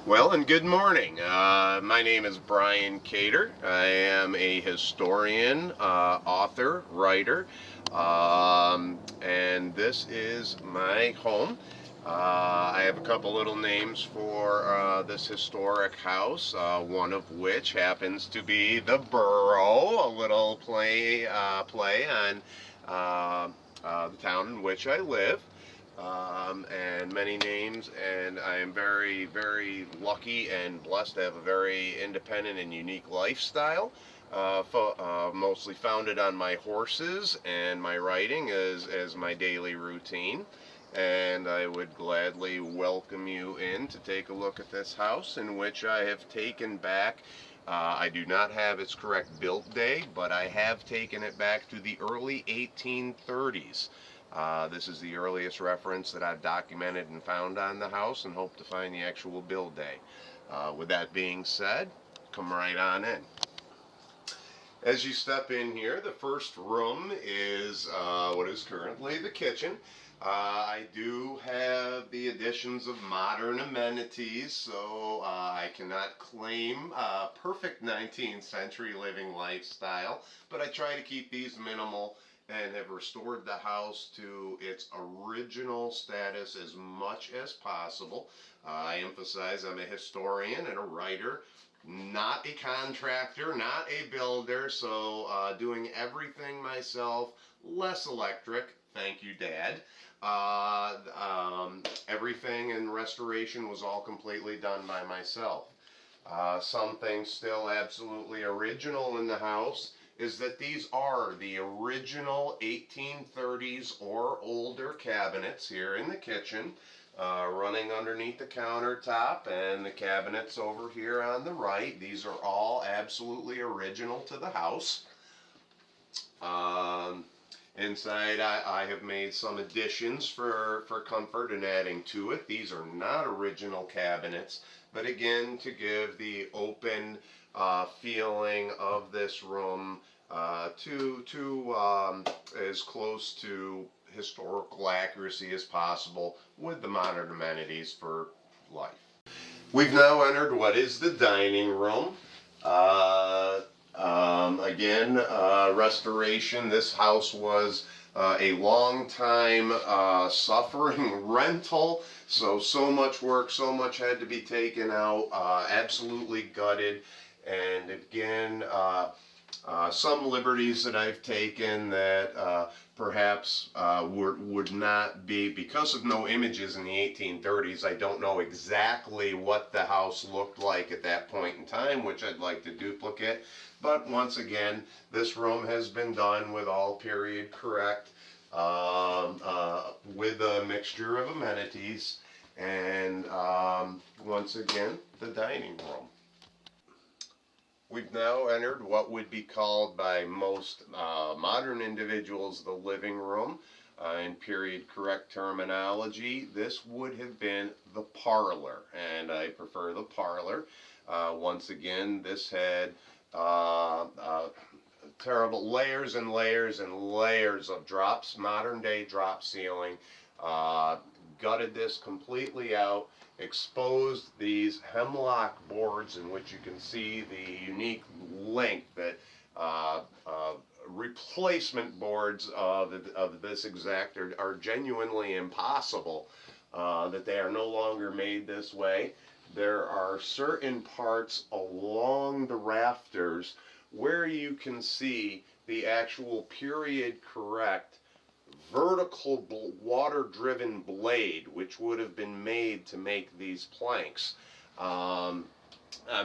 Well, and good morning. My name is Brian Cater. I am a historian, author, writer, and this is my home. I have a couple little names for this historic house, one of which happens to be the Borough, a little play on the town in which I live. And many names, and I am very, very lucky and blessed to have a very independent and unique lifestyle, mostly founded on my horses and my writing as my daily routine. And I would gladly welcome you in to take a look at this house, in which I have taken back. I do not have its correct built day, but I have taken it back to the early 1830s. This is the earliest reference that I've documented and found on the house, and hope to find the actual build day. With that being said, come right on in. As you step in here, the first room is what is currently the kitchen. I do have the additions of modern amenities, so I cannot claim a perfect 19th century living lifestyle, but I try to keep these minimal and have restored the house to its original status as much as possible. I emphasize I'm a historian and a writer, not a contractor, not a builder, so doing everything myself, less electric, thank you, Dad. Everything in restoration was all completely done by myself. Some things still absolutely original in the house is that these are the original 1830s or older cabinets here in the kitchen, running underneath the countertop, and the cabinets over here on the right. These are all absolutely original to the house. Inside, I have made some additions for comfort and adding to it. These are not original cabinets, but again, to give the open feeling of this room to as close to historical accuracy as possible with the modern amenities for life. We've now entered what is the dining room. Again, restoration. This house was a long time suffering rental, so much work, so much had to be taken out, absolutely gutted. And again, some liberties that I've taken that perhaps would not be, because of no images in the 1830s. I don't know exactly what the house looked like at that point in time, which I'd like to duplicate. But once again, this room has been done with all period correct, with a mixture of amenities. And once again, the dining room. We've now entered what would be called by most modern individuals the living room. In period correct terminology, this would have been the parlor, and I prefer the parlor. Once again, this had terrible layers and layers and layers of drops, modern day drop ceiling. Gutted this completely out, exposed these hemlock boards, in which you can see the unique length that replacement boards of this exact are genuinely impossible, that they are no longer made this way. There are certain parts along the rafters where you can see the actual period correct vertical water-driven blade, which would have been made to make these planks. I'm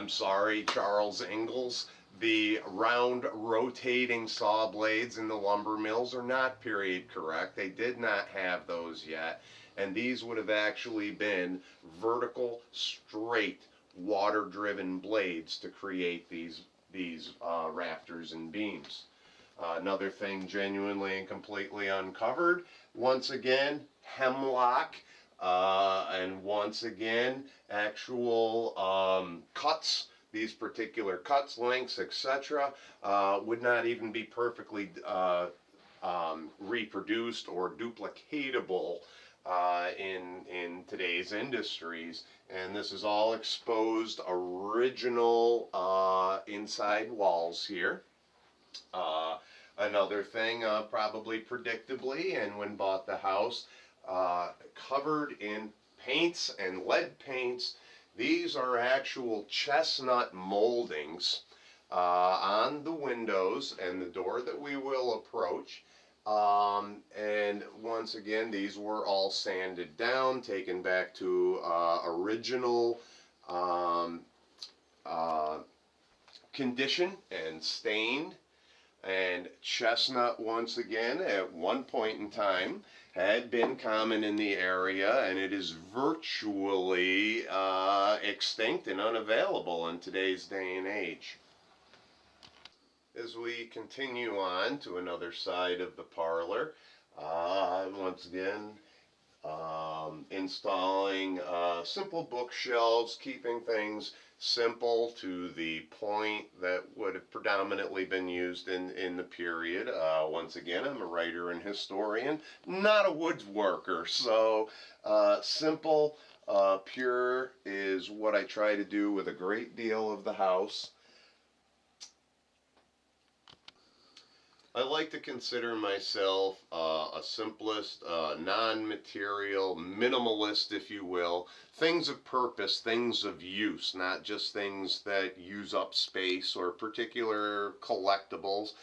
sorry, Charles Ingalls, the round rotating saw blades in the lumber mills are not period correct. They did not have those yet, and these would have actually been vertical, straight, water-driven blades to create these rafters and beams. Another thing genuinely and completely uncovered, once again, hemlock, and once again, actual cuts. These particular cuts, lengths, etc., would not even be perfectly reproduced or duplicatable in today's industries. And this is all exposed original inside walls here. Another thing, probably predictably, and when bought the house, covered in paints and lead paints. These are actual chestnut moldings on the windows and the door that we will approach. And once again, these were all sanded down, taken back to original condition and stained. And chestnut, once again, at one point in time, had been common in the area, and it is virtually extinct and unavailable in today's day and age. As we continue on to another side of the parlor, once again, installing simple bookshelves, keeping things simple to the point that would have predominantly been used in the period. Once again, I'm a writer and historian, not a woodworker, so simple, pure is what I try to do with a great deal of the house. I like to consider myself a simplest, non-material, minimalist, if you will. Things of purpose, things of use, not just things that use up space or particular collectibles.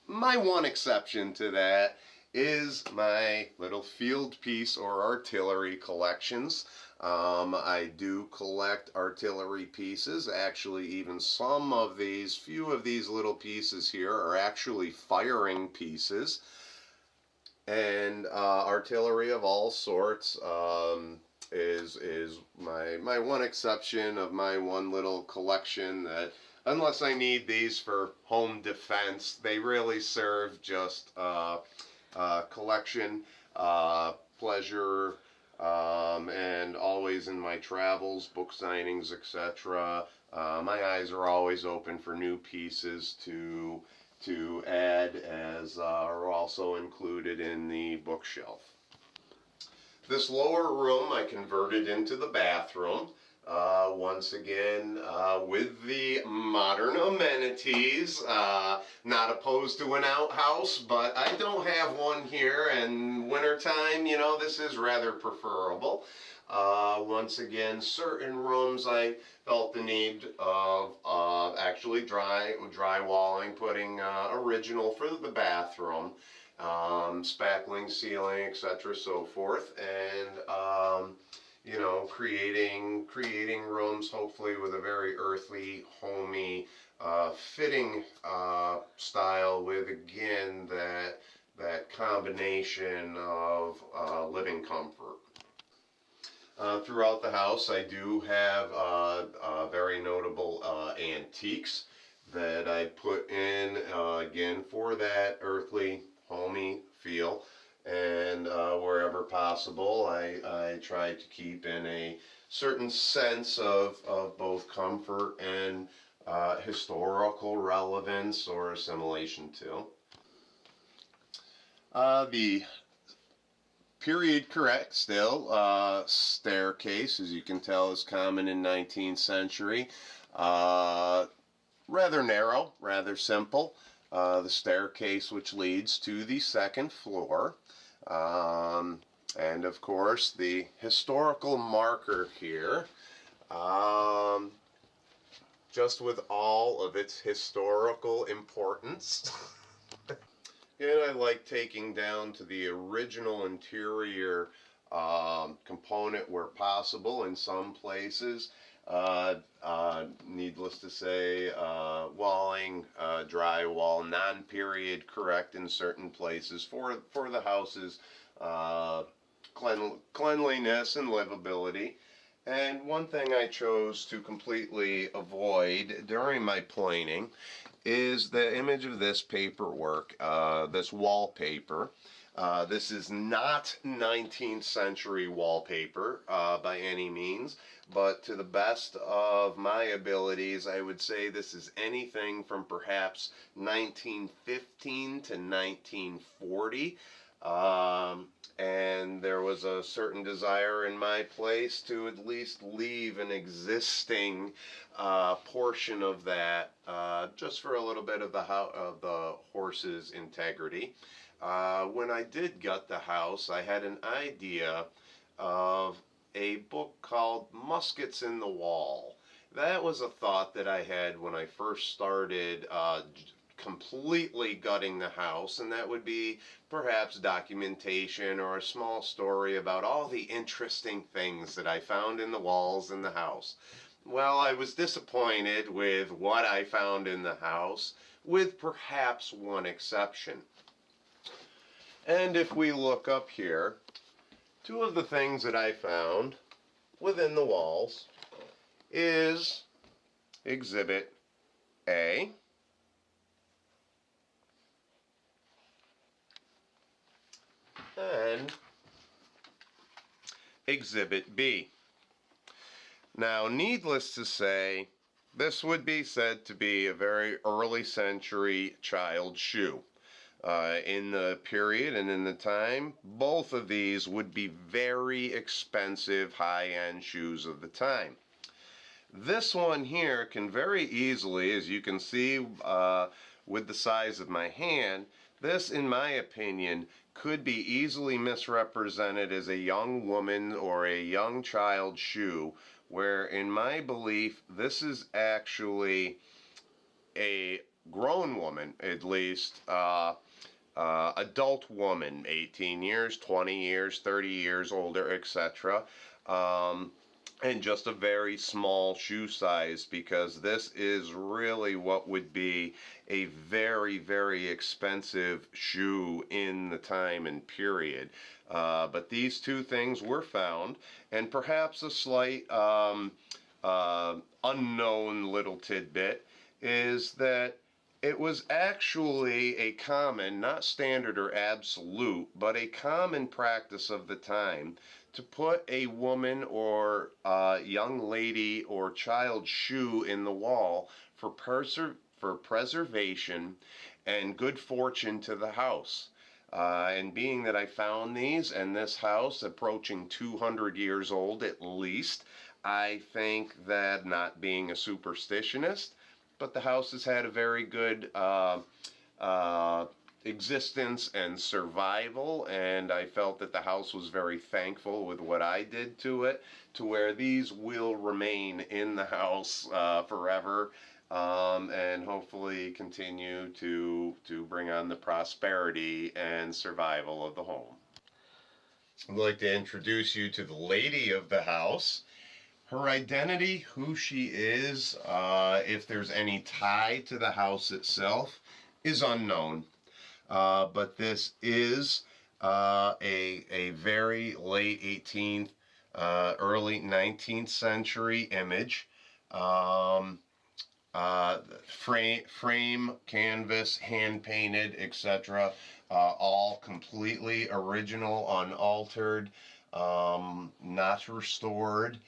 My one exception to that is my little field piece or artillery collections. I do collect artillery pieces. Actually, even some of these, few of these little pieces here are actually firing pieces. And artillery of all sorts is my one exception of my one little collection that, unless I need these for home defense, they really serve just collection, pleasure, and always in my travels, book signings, etc. My eyes are always open for new pieces to add, as are also included in the bookshelf. This lower room I converted into the bathroom. Once again, with the modern amenities. Not opposed to an outhouse, but I don't have one here, and wintertime, you know, this is rather preferable. Once again, certain rooms I felt the need of actually drywalling, putting original for the bathroom, spackling, ceiling, etc., so forth, and you know, creating rooms hopefully with a very earthly, homey, fitting style, with again that combination of living comfort. Throughout the house, I do have very notable antiques that I put in again for that earthly, homey feel. And wherever possible, I try to keep in a certain sense of both comfort and historical relevance or assimilation too. The period correct still staircase, as you can tell, is common in 19th century. Rather narrow, rather simple. The staircase which leads to the second floor. And of course the historical marker here, just with all of its historical importance. And I like taking down to the original interior component where possible in some places. Needless to say, walling, drywall, non-period correct in certain places for the house's cleanliness and livability. And one thing I chose to completely avoid during my planing is the image of this paperwork, this wallpaper. This is not 19th century wallpaper by any means, but to the best of my abilities, I would say this is anything from perhaps 1915 to 1940. And there was a certain desire in my place to at least leave an existing portion of that, just for a little bit of the horse's integrity. When I did gut the house, I had an idea of a book called Muskets in the Wall. That was a thought that I had when I first started completely gutting the house, and that would be perhaps documentation or a small story about all the interesting things that I found in the walls in the house. Well, I was disappointed with what I found in the house, with perhaps one exception. And if we look up here, two of the things that I found within the walls is Exhibit A and Exhibit B. Now, needless to say, this would be said to be a very early century child shoe. In the period and in the time, both of these would be very expensive high-end shoes of the time. This one here can very easily, as you can see with the size of my hand, this, in my opinion, could be easily misrepresented as a young woman or a young child shoe, where in my belief this is actually a grown woman, at least adult woman, 18 years, 20 years, 30 years older, etc. And just a very small shoe size, because this is really what would be a very, very expensive shoe in the time and period. But these two things were found, and perhaps a slight unknown little tidbit is that it was actually a common, not standard or absolute, but a common practice of the time to put a woman or young lady or child shoe in the wall for preservation and good fortune to the house. And being that I found these, and this house approaching 200 years old at least, I think that, not being a superstitionist, but the house has had a very good existence and survival, and I felt that the house was very thankful with what I did to it, to where these will remain in the house forever, and hopefully continue to bring on the prosperity and survival of the home. I'd like to introduce you to the lady of the house. Her identity, who she is, if there's any tie to the house itself, is unknown. But this is a very late 18th, early 19th century image. Frame, canvas, hand-painted, etc. All completely original, unaltered, not restored.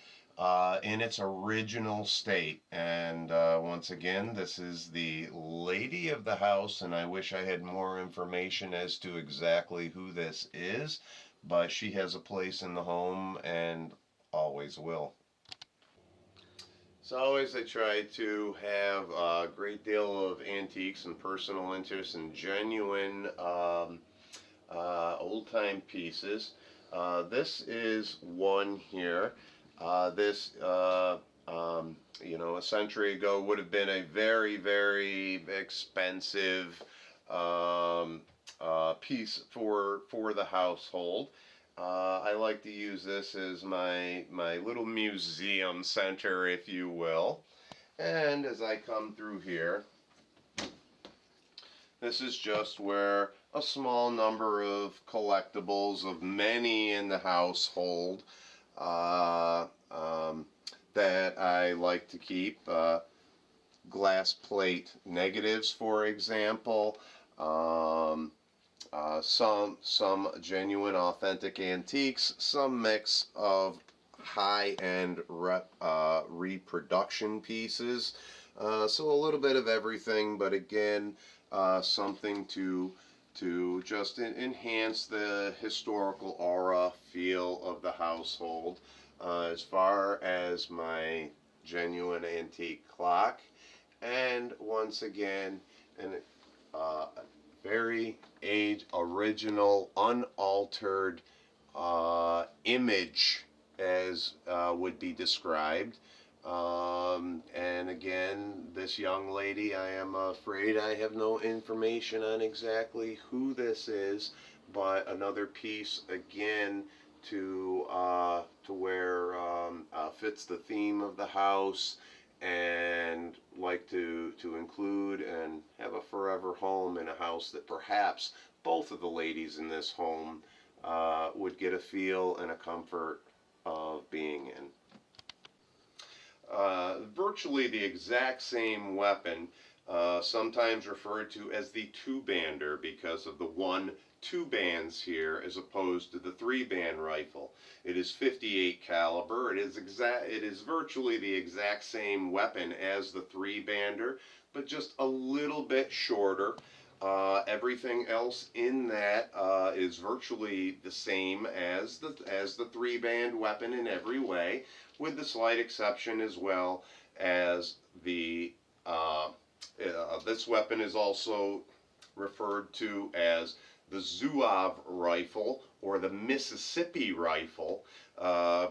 In its original state. And once again, this is the lady of the house, and I wish I had more information as to exactly who this is, but she has a place in the home and always will. As always, I try to have a great deal of antiques and personal interest and genuine old-time pieces. This is one here. This, a century ago would have been a very, very expensive piece for the household. I like to use this as my little museum center, if you will. And as I come through here, this is just where a small number of collectibles of many in the household that I like to keep. Glass plate negatives, for example. Some genuine, authentic antiques. Some mix of high-end reproduction pieces. So a little bit of everything, but again, something to to just enhance the historical aura feel of the household. As far as my genuine antique clock, and once again, an very original, unaltered image, as would be described. And again, this young lady, I am afraid I have no information on exactly who this is, but another piece again to where fits the theme of the house, and like to include and have a forever home in a house that perhaps both of the ladies in this home would get a feel and a comfort of being in. Virtually the exact same weapon, sometimes referred to as the two-bander because of the 1-2 bands here as opposed to the 3-band rifle. It is 58 caliber. It is virtually the exact same weapon as the 3-bander, but just a little bit shorter. Everything else in that is virtually the same as the 3-band weapon in every way, with the slight exception as well as the this weapon is also referred to as the Zouave rifle or the Mississippi rifle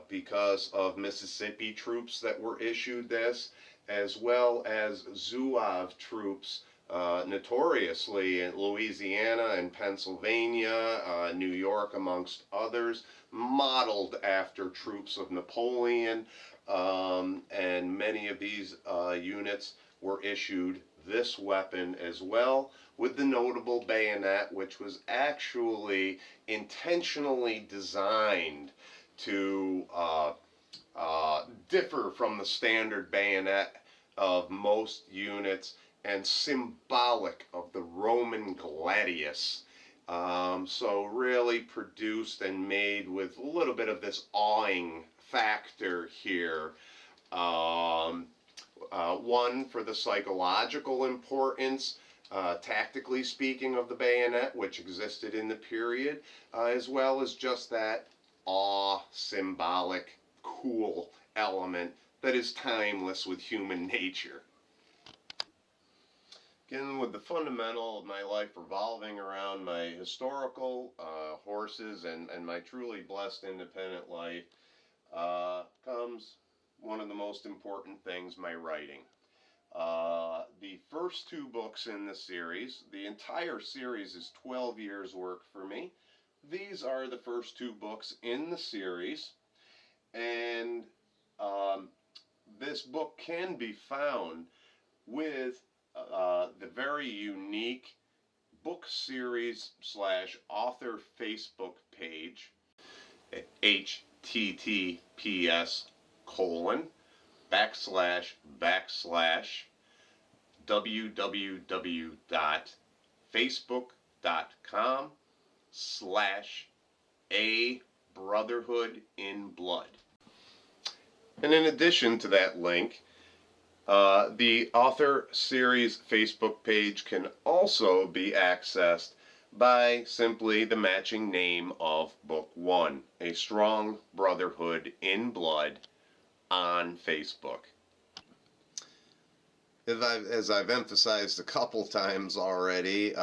because of Mississippi troops that were issued this, as well as Zouave troops notoriously in Louisiana and Pennsylvania, New York amongst others, modeled after troops of Napoleon, and many of these units were issued this weapon as well, with the notable bayonet, which was actually intentionally designed to differ from the standard bayonet of most units and symbolic of the Roman gladius. So really produced and made with a little bit of this awing factor here. One, for the psychological importance, tactically speaking, of the bayonet, which existed in the period, as well as just that awe, symbolic, cool element that is timeless with human nature. Again, with the fundamental of my life revolving around my historical horses and my truly blessed independent life, comes one of the most important things, my writing. The first 2 books in the series, the entire series is 12 years work for me. These are the first 2 books in the series, and this book can be found with the very unique book series / author Facebook page, https://www.facebook.com/a brotherhood-in-blood. And in addition to that link, the author series Facebook page can also be accessed by simply the matching name of Book 1, A Strong Brotherhood in Blood, on Facebook. As I've emphasized a couple times already,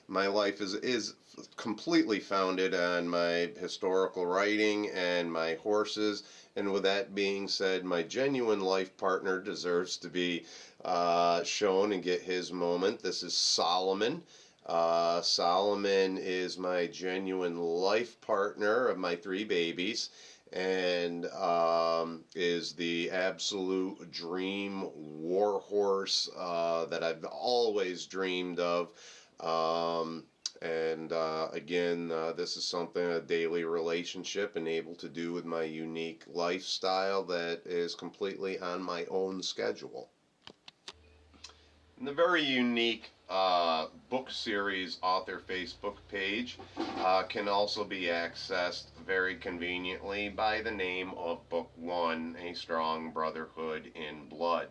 my life is completely founded on my historical writing and my horses. And with that being said, my genuine life partner deserves to be shown and get his moment. This is Solomon. Solomon is my genuine life partner of my 3 babies, and is the absolute dream war horse that I've always dreamed of. Again, this is something, a daily relationship, and able to do with my unique lifestyle that is completely on my own schedule. And the very unique book series author Facebook page can also be accessed very conveniently by the name of Book 1, A Strong Brotherhood in Blood.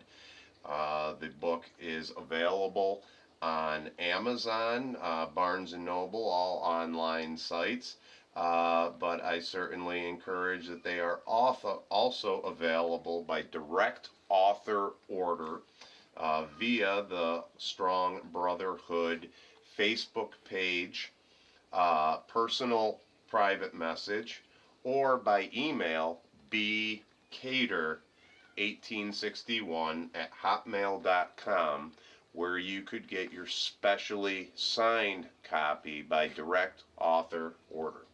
The book is available on Amazon, Barnes & Noble, all online sites. But I certainly encourage that they are also available by direct author order via the Strong Brotherhood Facebook page, personal private message, or by email bcater1861@hotmail.com, where you could get your specially signed copy by direct author order.